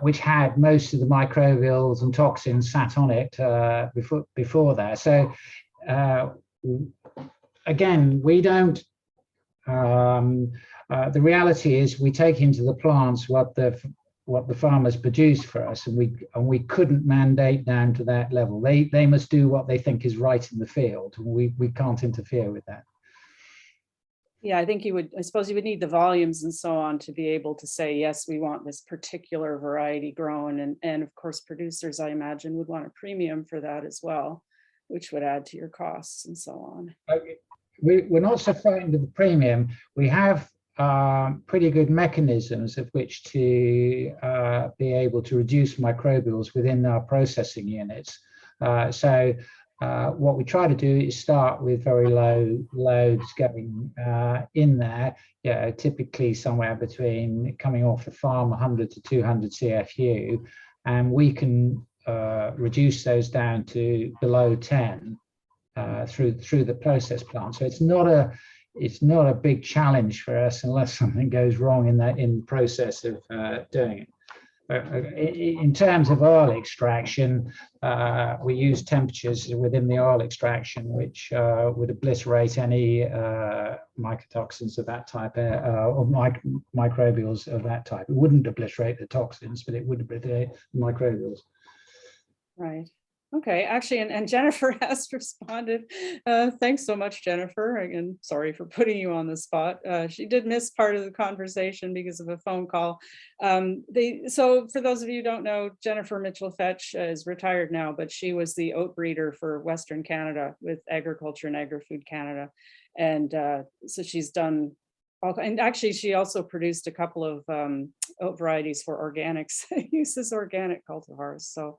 which had most of the microbials and toxins sat on it before that. So again, we don't, the reality is we take into the plants what the farmers produce for us, and we couldn't mandate down to that level. They must do what they think is right in the field. We can't interfere with that.
Yeah, I suppose you would need the volumes and so on to be able to say, yes, we want this particular variety grown. And of course, producers, I imagine, would want a premium for that as well, which would add to your costs and so on.
We're not so frightened of the premium. We have pretty good mechanisms of which to be able to reduce microbials within our processing units. So what we try to do is start with very low loads going in there, typically somewhere between, coming off the farm, 100 to 200 CFU, and we can reduce those down to below 10 through the process plant. So it's not a big challenge for us unless something goes wrong in the process of doing it. In terms of oil extraction, we use temperatures within the oil extraction which would obliterate any mycotoxins of that type, or microbials of that type. It wouldn't obliterate the toxins, but it would obliterate the microbials.
Right. Okay, actually, and Jennifer has responded. Thanks so much, Jennifer. Again, sorry for putting you on the spot. She did miss part of the conversation because of a phone call. So for those of you who don't know, Jennifer Mitchell-Fetch is retired now, but she was the oat breeder for Western Canada with Agriculture and Agri-Food Canada. And so she's done, and actually she also produced a couple of oat varieties for organics, uses organic cultivars. So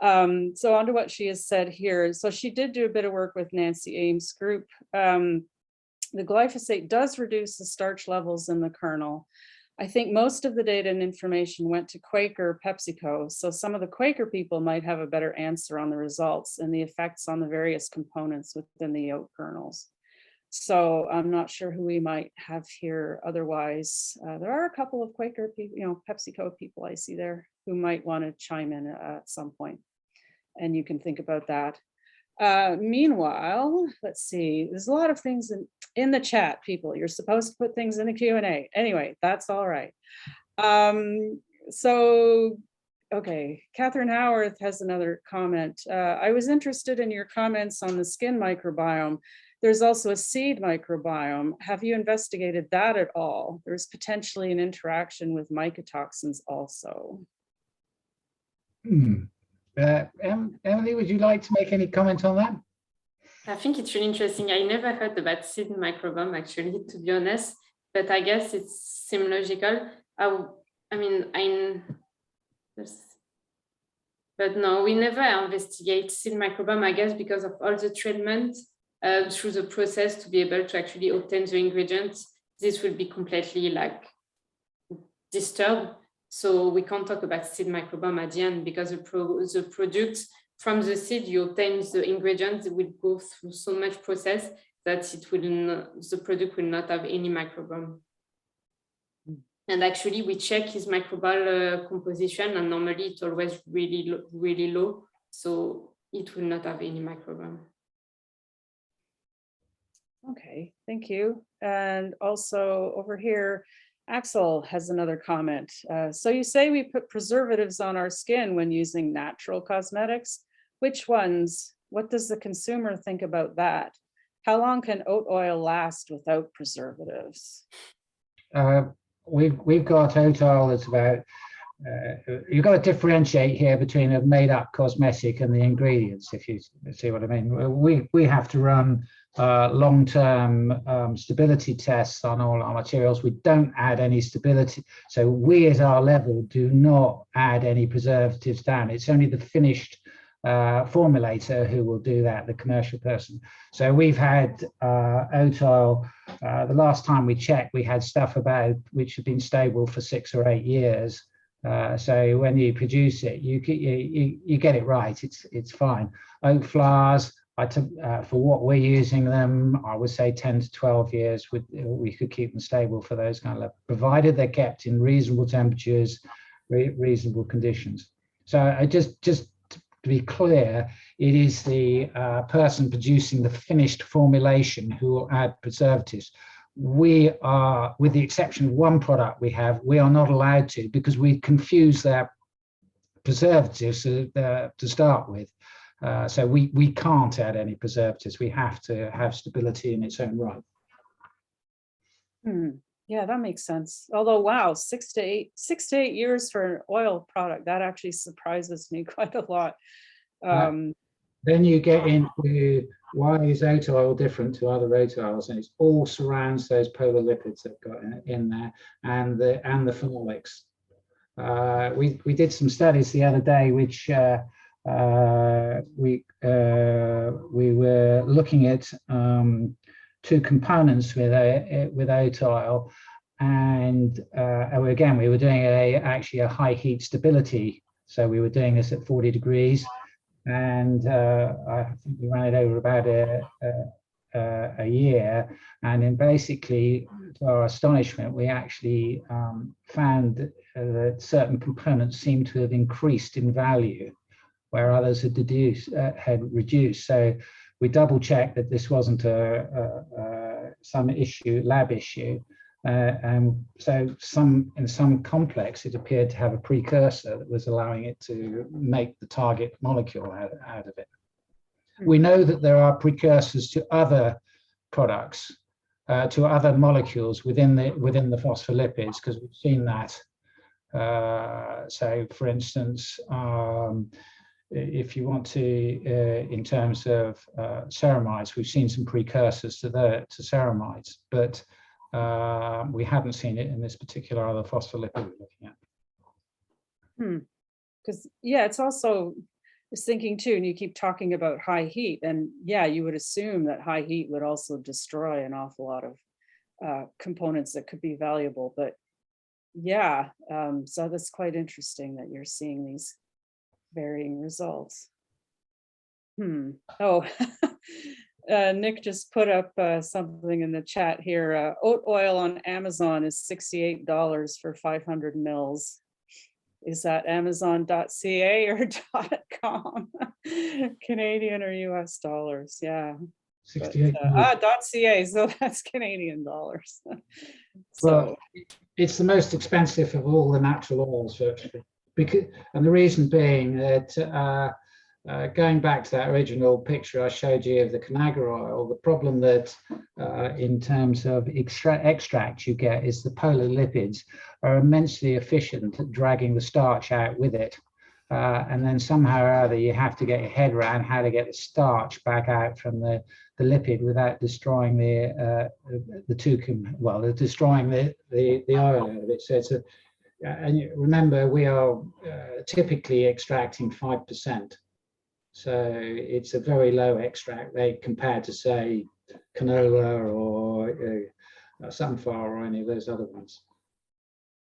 so on to what she has said here. So she did do a bit of work with Nancy Ames' group. The glyphosate does reduce the starch levels in the kernel. I think most of the data and information went to Quaker PepsiCo. So some of the Quaker people might have a better answer on the results and the effects on the various components within the oat kernels. So I'm not sure who we might have here otherwise. There are a couple of Quaker people, PepsiCo people I see there who might want to chime in at some point. And you can think about that. Meanwhile, let's see, there's a lot of things in the chat, people. You're supposed to put things in the Q&A. Anyway, that's all right. So, okay, Catherine Howarth has another comment. I was interested in your comments on the skin microbiome. There's also a seed microbiome. Have you investigated that at all? There's potentially an interaction with mycotoxins also.
Emily, would you like to make any comment on that?
I think it's really interesting. I never heard about seed microbiome, actually, to be honest, but I guess it seems logical. But no, we never investigate seed microbiome, I guess, because of all the treatment through the process to be able to actually obtain the ingredients. This will be completely disturbed. So we can't talk about seed microbiome at the end because the product from the seed you obtain the ingredients will go through so much process that the product will not have any microbiome. And actually we check his microbial composition, and normally it's always really low. So it will not have any microbiome.
Okay, thank you. And also over here, Axel has another comment. So you say we put preservatives on our skin when using natural cosmetics. Which ones? What does the consumer think about that? How long can oat oil last without preservatives?
We've got oat oil that's about, you've got to differentiate here between a made-up cosmetic and the ingredients, if you see what I mean. We have to run long-term stability tests on all our materials. We don't add any stability. So we at our level do not add any preservatives down. It's only the finished formulator who will do that, the commercial person. So we've had oat oil, the last time we checked, we had stuff about which had been stable for 6 or 8 years So when you produce it, you get it right. It's fine. Oat flours, for what we're using them, I would say 10 to 12 years. We could keep them stable for those kind of levels, provided they're kept in reasonable temperatures, reasonable conditions. So just to be clear, it is the person producing the finished formulation who will add preservatives. We are, with the exception of one product we are not allowed to, because we confuse their preservatives to start with. So we can't add any preservatives. We have to have stability in its own right.
Yeah, that makes sense. Although, wow, 6 to 8 years for an oil product, that actually surprises me quite a lot.
Then you get into why is oat oil different to other oat oils, and it all surrounds those polar lipids that got in there, and the phenolics. We did some studies the other day, which we were looking at two components with oat oil, and again we were doing actually a high heat stability. So we were doing this at 40 degrees, and I think we ran it over about a year, and then basically, to our astonishment, we actually found that certain components seemed to have increased in value, where others had reduced. So we double checked that this wasn't some lab issue, and so in some complex it appeared to have a precursor that was allowing it to make the target molecule out of it. We know that there are precursors to other products, to other molecules within the phospholipids, because we've seen that. So, for instance, if you want to, in terms of ceramides, we've seen some precursors to ceramides, but we haven't seen it in this particular other phospholipid we're looking at.
Because yeah, it's also, I was thinking too, and you keep talking about high heat, and yeah, you would assume that high heat would also destroy an awful lot of components that could be valuable. But yeah, so that's quite interesting that you're seeing these varying results. Oh, Nick just put up something in the chat here. Oat oil on Amazon is $68 for 500 mils. Is that Amazon.ca or .com? Canadian or US dollars? Yeah.
68.
.ca, so that's Canadian dollars. So
well, it's the most expensive of all the natural oils, virtually. And the reason being that going back to that original picture I showed you of the Conagra oil, the problem that in terms of extract you get is the polar lipids are immensely efficient at dragging the starch out with it. And then somehow or other you have to get your head around how to get the starch back out from the lipid without destroying destroying the oil out of it. So it's and remember, we are typically extracting 5%. So it's a very low extract rate compared to, say, canola or sunflower or any of those other ones.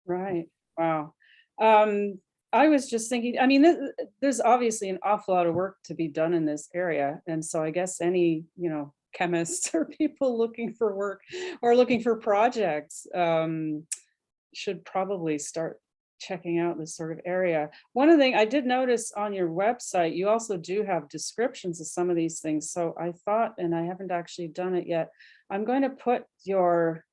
Right. Wow. I was just thinking, I mean, there's obviously an awful lot of work to be done in this area. And so I guess any, chemists or people looking for work or looking for projects should probably start checking out this sort of area. One of the things I did notice on your website, you also do have descriptions of some of these things. So I thought, and I haven't actually done it yet, I'm going to put your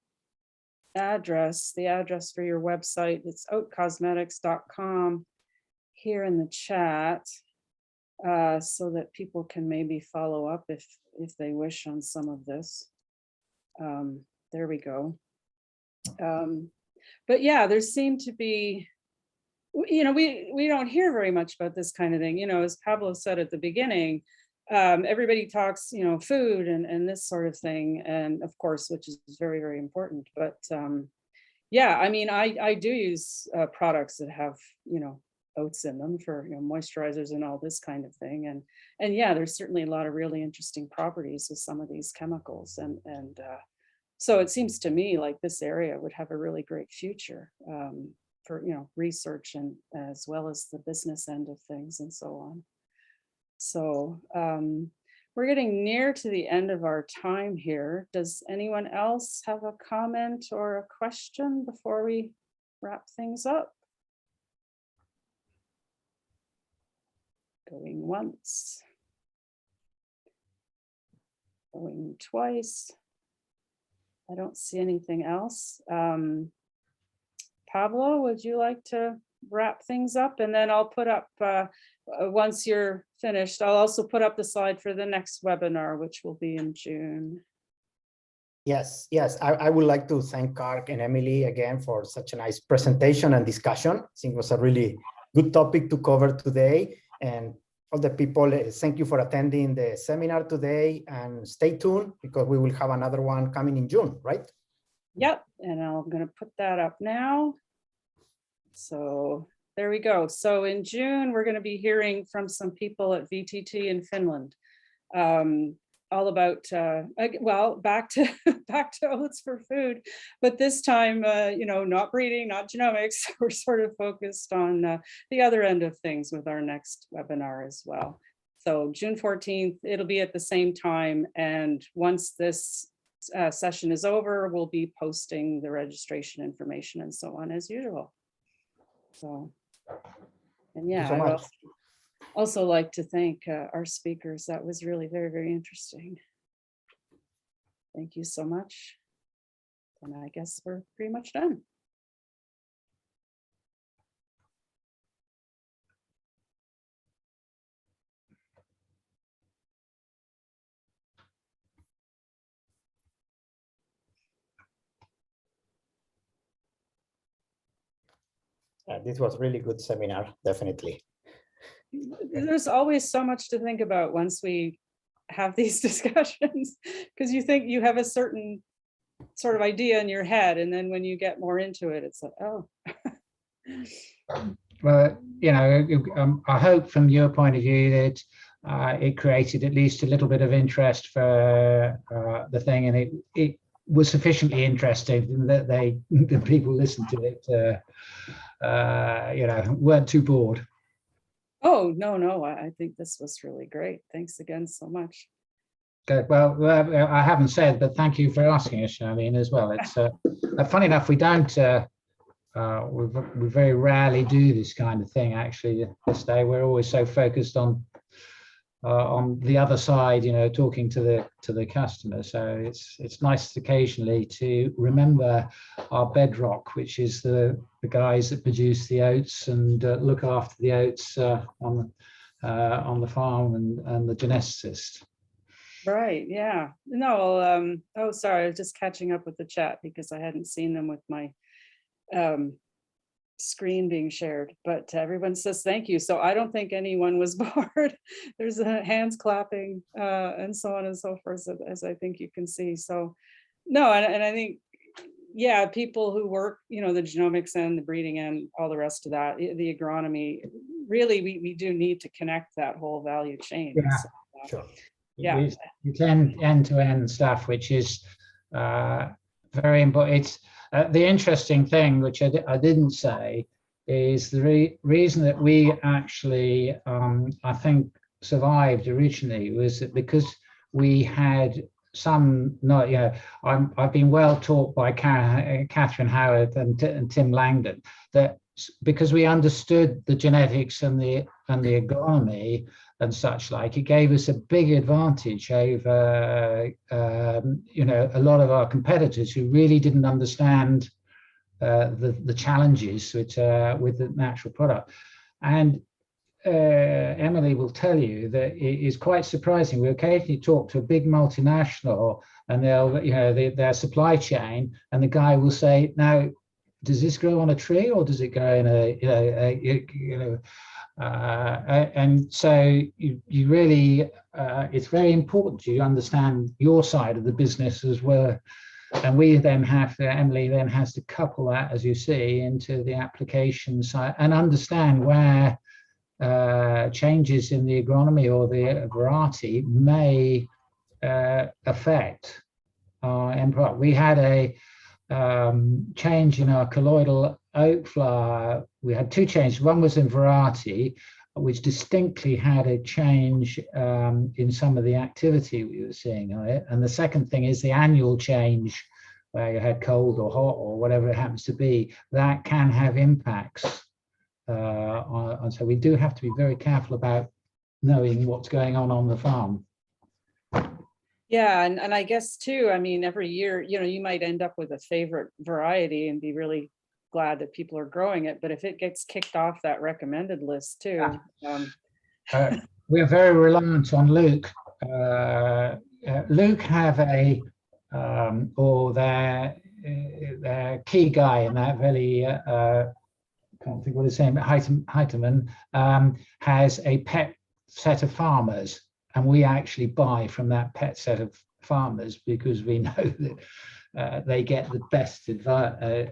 address, the address for your website, it's oatcosmetics.com here in the chat, so that people can maybe follow up if they wish on some of this. There we go. But yeah, there seem to be, we don't hear very much about this kind of thing. As Pablo said at the beginning, everybody talks, food and this sort of thing. And of course, which is very, very important. But yeah, I mean, I do use products that have, oats in them for moisturizers and all this kind of thing. And yeah, there's certainly a lot of really interesting properties with some of these chemicals. And so it seems to me like this area would have a really great future. for research and as well as the business end of things and so on. So we're getting near to the end of our time here. Does anyone else have a comment or a question before we wrap things up? Going once. Going twice. I don't see anything else. Pablo, would you like to wrap things up? And then I'll put up, once you're finished, I'll also put up the slide for the next webinar, which will be in June.
Yes, I would like to thank Cark and Emily again for such a nice presentation and discussion. I think it was a really good topic to cover today. And all the people, thank you for attending the seminar today, and stay tuned because we will have another one coming in June, right?
Yep, and I'm going to put that up now. So there we go. So in June, we're going to be hearing from some people at VTT in Finland, all about, well, back to oats for food, but this time, not breeding, not genomics. We're sort of focused on the other end of things with our next webinar as well. So June 14th, it'll be at the same time. And once this session is over, we'll be posting the registration information and so on as usual. So, and yeah,
Thank you so much.
Also like to thank our speakers. That was really very, very interesting. Thank you so much. And I guess we're pretty much done.
This was really good seminar, definitely.
There's always so much to think about once we have these discussions, because you think you have a certain sort of idea in your head, and then when you get more into it, it's like, oh.
Well, I hope from your point of view that it created at least a little bit of interest for the thing, and it was sufficiently interesting that the people listened to it, weren't too bored.
Oh, no, I think this was really great. Thanks again so much.
Good. Well, I haven't said, but thank you for asking us, Charlene, as well. It's funny enough, we don't, we very rarely do this kind of thing, actually, this day. We're always so focused on the other side, talking to the customer. So it's nice occasionally to remember our bedrock, which is the guys that produce the oats and look after the oats on the farm and the geneticist.
Right. Yeah. No. Oh, sorry. I was just catching up with the chat because I hadn't seen them with my screen being shared, but everyone says thank you. So I don't think anyone was bored. There's hands clapping and so on and so forth, as I think you can see. So no, and I think, yeah, people who work, the genomics and the breeding and all the rest of that, the agronomy, really, we do need to connect that whole value chain.
Yeah,
so,
sure.
Yeah.
It's end-to-end stuff, which is very important. It's the interesting thing, which I didn't say, is the reason that we actually, I think, survived originally was that because we had some, I've been well taught by Catherine Howard and Tim Langdon, that because we understood the genetics and the agronomy and such like, it gave us a big advantage over a lot of our competitors who really didn't understand the challenges with the natural product. And Emily will tell you that it is quite surprising. We occasionally talk to a big multinational, and they'll, their supply chain, and the guy will say, "Now, does this grow on a tree or does it grow in a, and so you really, it's very important you understand your side of the business as well. And we then have to, Emily then has to couple that, as you see, into the application side and understand where changes in the agronomy or the variety may affect our end product. We had change in our colloidal oat flour, we had two changes. One was in variety, which distinctly had a change in some of the activity we were seeing on it. And the second thing is the annual change, where you had cold or hot or whatever it happens to be, that can have impacts. And so we do have to be very careful about knowing what's going on the farm.
Yeah, and I guess too, I mean, every year, you know, you might end up with a favorite variety and be really glad that people are growing it, but if it gets kicked off that recommended list too.
We're very reliant on Luke. Luke have a, or their key guy in that very, can't think what his name, Heitemann, has a pet set of farmers, and we actually buy from that pet set of farmers because we know that they get the best advice.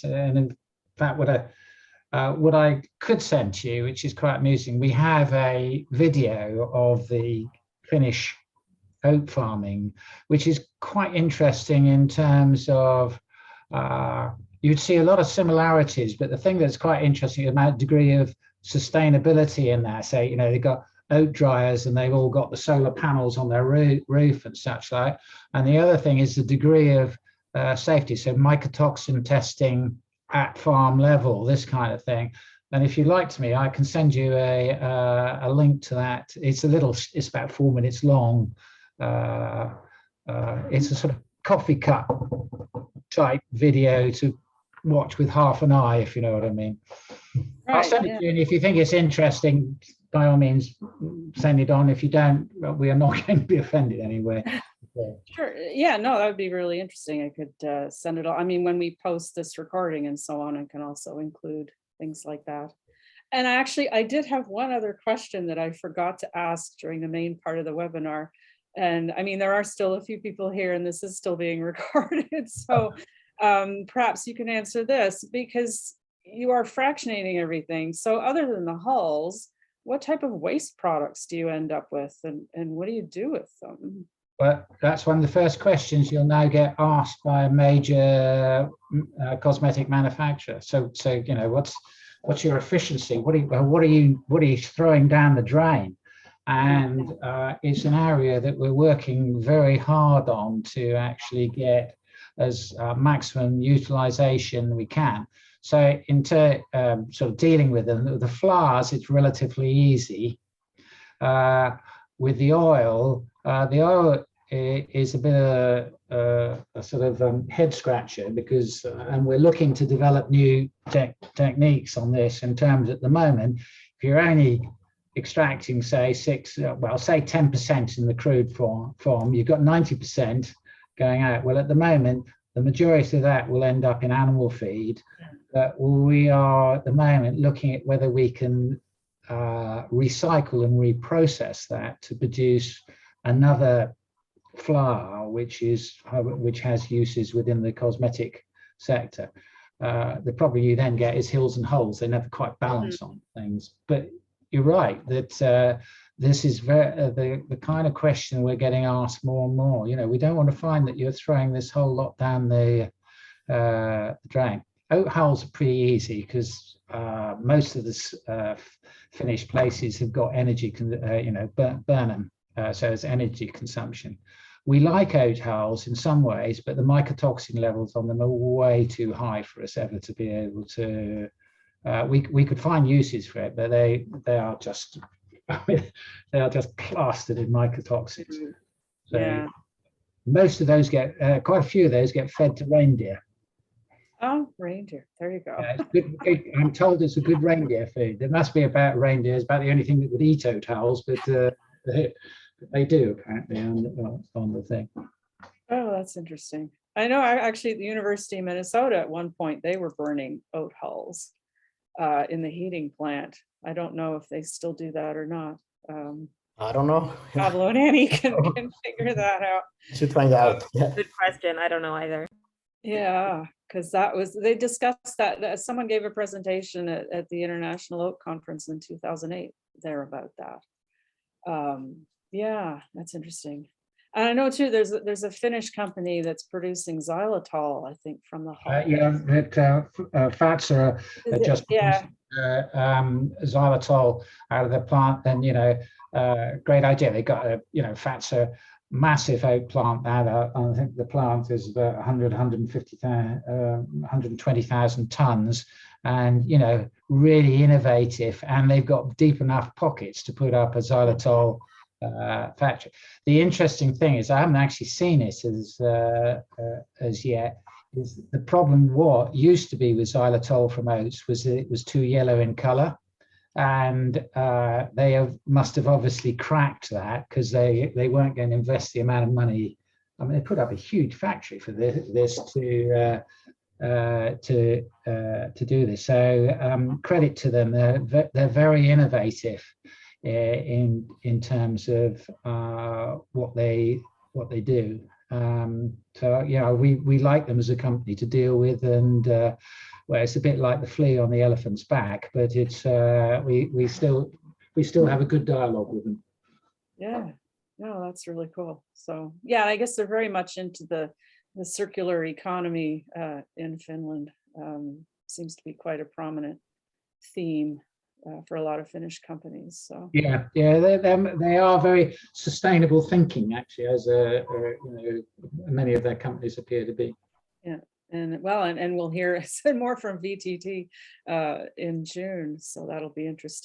And in fact, what I could send to you, which is quite amusing, we have a video of the Finnish oat farming, which is quite interesting in terms of, you'd see a lot of similarities, but the thing that's quite interesting is the degree of sustainability in there. So, you know, they've got oat dryers and they've all got the solar panels on their roof and such like. And the other thing is the degree of safety. So mycotoxin testing at farm level, this kind of thing. And if you like to me, I can send you a link to that. It's about 4 minutes long. It's a sort of coffee cup type video to watch with half an eye, if you know what I mean. Right, I'll send it to you, and if you think it's interesting, by all means, send it on. If you don't, we are not going to be offended anyway.
Sure. Yeah, no, that would be really interesting. I could send it all. I mean, when we post this recording and so on, I can also include things like that. And I did have one other question that I forgot to ask during the main part of the webinar. And I mean, there are still a few people here and this is still being recorded. So perhaps you can answer this, because you are fractionating everything. So other than the hulls, what type of waste products do you end up with, and what do you do with them?
Well, that's one of the first questions you'll now get asked by a major cosmetic manufacturer. So you know, what's your efficiency? What are you throwing down the drain? And it's an area that we're working very hard on to actually get as maximum utilization we can. So into sort of dealing with them, the flours, it's relatively easy. With the oil is a bit of a sort of head scratcher, because and we're looking to develop new techniques on this in terms at the moment. If you're only extracting, say, 10% in the crude form, you've got 90% going out. Well, at the moment, the majority of that will end up in animal feed. But we are at the moment looking at whether we can recycle and reprocess that to produce another flour, which has uses within the cosmetic sector. The problem you then get is hills and holes. They never quite balance on things. But you're right that this is the kind of question we're getting asked more and more. You know, we don't want to find that you're throwing this whole lot down the drain. Oat hulls are pretty easy because most of the finished places have got energy, burn them, so it's energy consumption. We like oat hulls in some ways, but the mycotoxin levels on them are way too high for us ever to be able to. We could find uses for it, but they are just plastered in mycotoxins. So yeah. Most of those quite a few of those get fed to reindeer.
Oh, reindeer. There you go.
It's good. I'm told it's a good reindeer food. It must be about reindeer. It's about the only thing that would eat oat hulls, but they do apparently on the thing.
Oh, that's interesting. I know actually at the University of Minnesota at one point, they were burning oat hulls in the heating plant. I don't know if they still do that or not.
I don't know.
Pablo and Annie can figure that out.
Should find out. Yeah.
Good question. I don't know either.
Yeah, because they discussed that. Someone gave a presentation at the International Oat Conference in 2008 there about that. Yeah, that's interesting. I know too, there's a Finnish company that's producing xylitol, I think, from the hull.
Yeah, that fats are just
Yeah.
xylitol out of the plant. And great idea. They got fats are massive oat plant now. I think the plant is about 120,000 tons, and really innovative. And they've got deep enough pockets to put up a xylitol factory. The interesting thing is I haven't actually seen it as yet. Is the problem what used to be with xylitol from oats was that it was too yellow in color, and they must have obviously cracked that, because they weren't going to invest the amount of money. I mean, they put up a huge factory for this to do this. So credit to them. They're very innovative in terms of what they do. So we like them as a company to deal with, and well, it's a bit like the flea on the elephant's back, but it's we still have a good dialogue with them.
Yeah, no, that's really cool. So yeah, I guess they're very much into the circular economy in Finland. Seems to be quite a prominent theme for a lot of Finnish companies. So
yeah, they are very sustainable thinking, actually, as many of their companies appear to be.
Yeah, and well, and we'll hear more from VTT in June, so that'll be interesting.